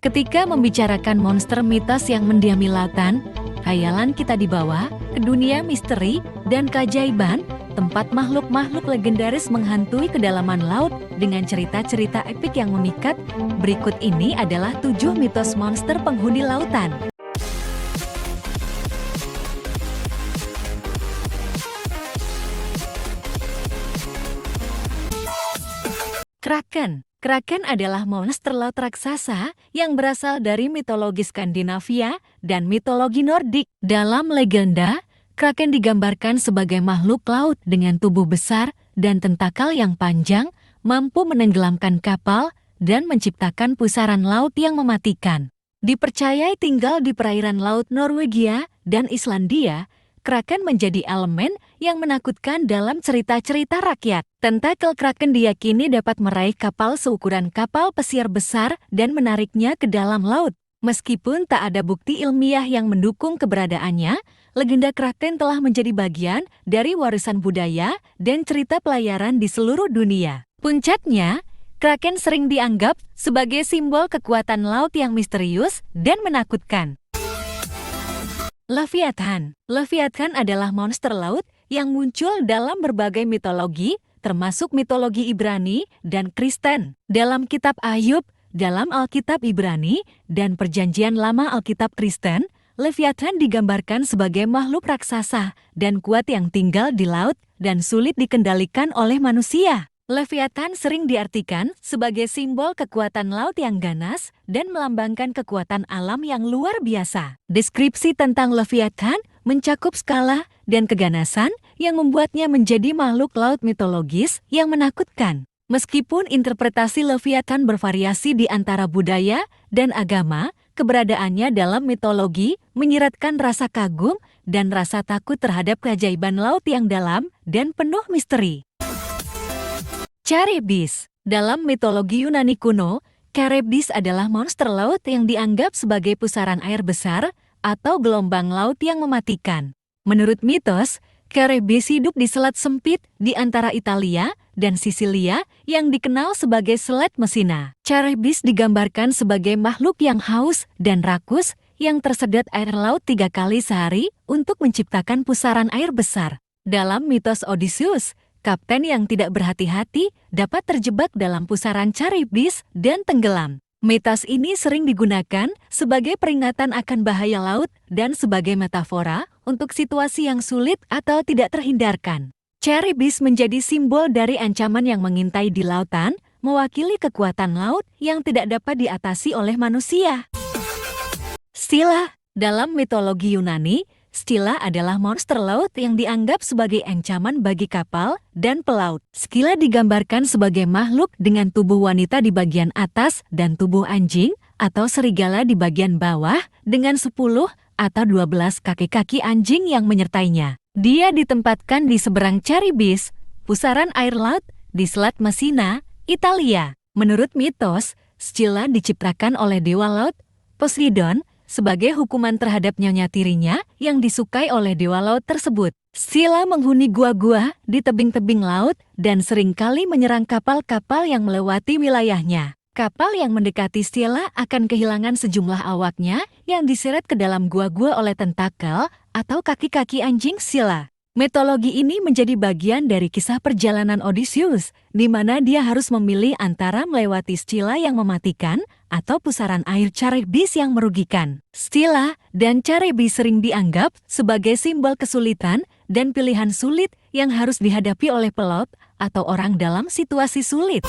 Ketika membicarakan monster mitos yang mendiami lautan, khayalan kita dibawa ke dunia misteri dan keajaiban, tempat makhluk-makhluk legendaris menghantui kedalaman laut dengan cerita-cerita epik yang memikat. Berikut ini adalah 7 mitos monster penghuni lautan. Kraken. Kraken adalah monster laut raksasa yang berasal dari mitologi Skandinavia dan mitologi Nordik. Dalam legenda, Kraken digambarkan sebagai makhluk laut dengan tubuh besar dan tentakel yang panjang, mampu menenggelamkan kapal dan menciptakan pusaran laut yang mematikan. Dipercayai tinggal di perairan laut Norwegia dan Islandia, Kraken menjadi elemen yang menakutkan dalam cerita-cerita rakyat. Tentakel Kraken diyakini dapat meraih kapal seukuran kapal pesiar besar dan menariknya ke dalam laut. Meskipun tak ada bukti ilmiah yang mendukung keberadaannya, legenda Kraken telah menjadi bagian dari warisan budaya dan cerita pelayaran di seluruh dunia. Puncaknya, Kraken sering dianggap sebagai simbol kekuatan laut yang misterius dan menakutkan. Leviathan. Leviathan adalah monster laut yang muncul dalam berbagai mitologi, termasuk mitologi Ibrani dan Kristen. Dalam kitab Ayub, dalam Alkitab Ibrani, dan Perjanjian Lama Alkitab Kristen, Leviathan digambarkan sebagai makhluk raksasa dan kuat yang tinggal di laut dan sulit dikendalikan oleh manusia. Leviathan sering diartikan sebagai simbol kekuatan laut yang ganas dan melambangkan kekuatan alam yang luar biasa. Deskripsi tentang Leviathan mencakup skala dan keganasan yang membuatnya menjadi makhluk laut mitologis yang menakutkan. Meskipun interpretasi Leviathan bervariasi di antara budaya dan agama, keberadaannya dalam mitologi menyiratkan rasa kagum dan rasa takut terhadap keajaiban laut yang dalam dan penuh misteri. Charybdis. Dalam mitologi Yunani kuno, Charybdis adalah monster laut yang dianggap sebagai pusaran air besar atau gelombang laut yang mematikan. Menurut mitos, Charybdis hidup di selat sempit di antara Italia dan Sisilia yang dikenal sebagai Selat Messina. Charybdis digambarkan sebagai makhluk yang haus dan rakus yang tersedot air laut 3 kali sehari untuk menciptakan pusaran air besar. Dalam mitos Odysseus, kapten yang tidak berhati-hati dapat terjebak dalam pusaran Charybdis dan tenggelam. Mitos ini sering digunakan sebagai peringatan akan bahaya laut dan sebagai metafora untuk situasi yang sulit atau tidak terhindarkan. Charybdis menjadi simbol dari ancaman yang mengintai di lautan, mewakili kekuatan laut yang tidak dapat diatasi oleh manusia. Scylla. Dalam mitologi Yunani, Scylla adalah monster laut yang dianggap sebagai ancaman bagi kapal dan pelaut. Scylla digambarkan sebagai makhluk dengan tubuh wanita di bagian atas dan tubuh anjing atau serigala di bagian bawah dengan 10 atau 12 kaki-kaki anjing yang menyertainya. Dia ditempatkan di seberang Charybdis, pusaran air laut di Selat Messina, Italia. Menurut mitos, Scylla diciptakan oleh dewa laut Poseidon sebagai hukuman terhadap nyonya tirinya yang disukai oleh dewa laut tersebut. Scylla menghuni gua-gua di tebing-tebing laut dan seringkali menyerang kapal-kapal yang melewati wilayahnya. Kapal yang mendekati Scylla akan kehilangan sejumlah awaknya yang diseret ke dalam gua-gua oleh tentakel atau kaki-kaki anjing Scylla. Mitologi ini menjadi bagian dari kisah perjalanan Odysseus, di mana dia harus memilih antara melewati Scylla yang mematikan atau pusaran air Charybdis yang merugikan. Scylla dan Charybdis sering dianggap sebagai simbol kesulitan dan pilihan sulit yang harus dihadapi oleh pelaut atau orang dalam situasi sulit.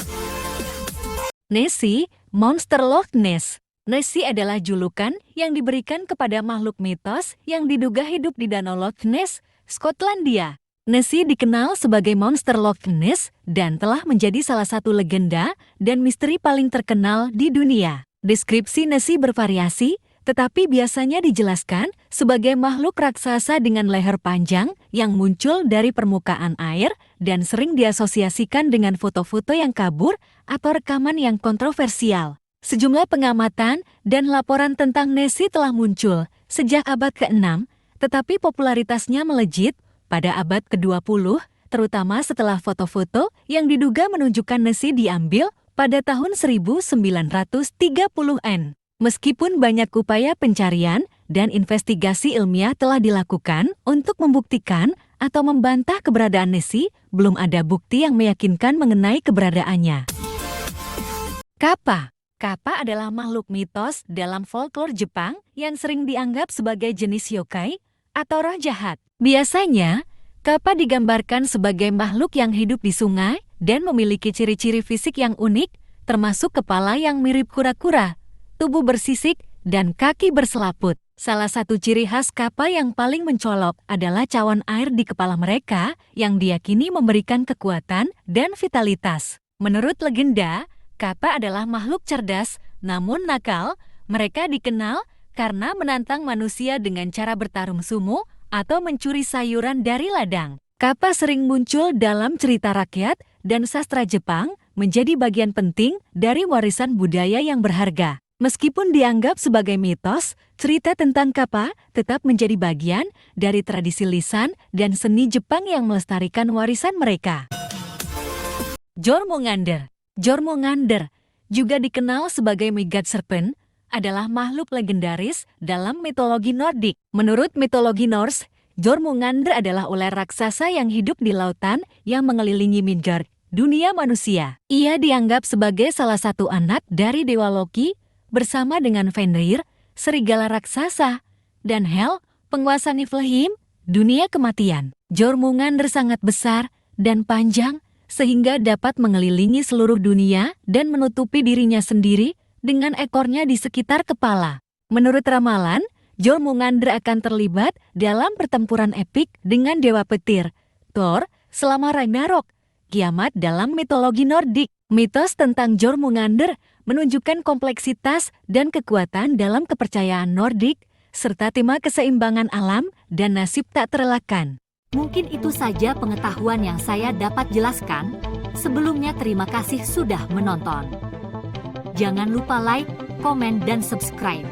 Nessie, monster Loch Ness. Nessie adalah julukan yang diberikan kepada makhluk mitos yang diduga hidup di Danau Loch Ness, Skotlandia. Nessie dikenal sebagai monster Loch Ness dan telah menjadi salah satu legenda dan misteri paling terkenal di dunia. Deskripsi Nessie bervariasi, tetapi biasanya dijelaskan sebagai makhluk raksasa dengan leher panjang yang muncul dari permukaan air dan sering diasosiasikan dengan foto-foto yang kabur atau rekaman yang kontroversial. Sejumlah pengamatan dan laporan tentang Nessie telah muncul sejak abad ke-6, tetapi popularitasnya melejit pada abad ke-20, terutama setelah foto-foto yang diduga menunjukkan Nessie diambil pada tahun 1930-an. Meskipun banyak upaya pencarian dan investigasi ilmiah telah dilakukan untuk membuktikan atau membantah keberadaan Nessie, belum ada bukti yang meyakinkan mengenai keberadaannya. Kappa. Kappa adalah makhluk mitos dalam folklore Jepang yang sering dianggap sebagai jenis yokai atau roh jahat. Biasanya, kappa digambarkan sebagai makhluk yang hidup di sungai dan memiliki ciri-ciri fisik yang unik, termasuk kepala yang mirip kura-kura, tubuh bersisik, dan kaki berselaput. Salah satu ciri khas kappa yang paling mencolok adalah cawan air di kepala mereka yang diyakini memberikan kekuatan dan vitalitas. Menurut legenda, kappa adalah makhluk cerdas namun nakal. Mereka dikenal karena menantang manusia dengan cara bertarung sumo atau mencuri sayuran dari ladang. Kappa sering muncul dalam cerita rakyat dan sastra Jepang, menjadi bagian penting dari warisan budaya yang berharga. Meskipun dianggap sebagai mitos, cerita tentang kappa tetap menjadi bagian dari tradisi lisan dan seni Jepang yang melestarikan warisan mereka. Jormungandr. Jormungandr, juga dikenal sebagai Midgard Serpent, adalah makhluk legendaris dalam mitologi Nordik. Menurut mitologi Norse, Jormungandr adalah ular raksasa yang hidup di lautan yang mengelilingi Midgard, dunia manusia. Ia dianggap sebagai salah satu anak dari Dewa Loki, bersama dengan Fenrir, serigala raksasa, dan Hel, penguasa Niflheim, dunia kematian. Jormungandr sangat besar dan panjang, sehingga dapat mengelilingi seluruh dunia dan menutupi dirinya sendiri dengan ekornya di sekitar kepala. Menurut ramalan, Jormungandr akan terlibat dalam pertempuran epik dengan Dewa Petir, Thor, selama Ragnarok, kiamat dalam mitologi Nordik. Mitos tentang Jormungandr menunjukkan kompleksitas dan kekuatan dalam kepercayaan Nordik, serta tema keseimbangan alam dan nasib tak terelakkan. Mungkin itu saja pengetahuan yang saya dapat jelaskan. Sebelumnya terima kasih sudah menonton. Jangan lupa like, komen, dan subscribe.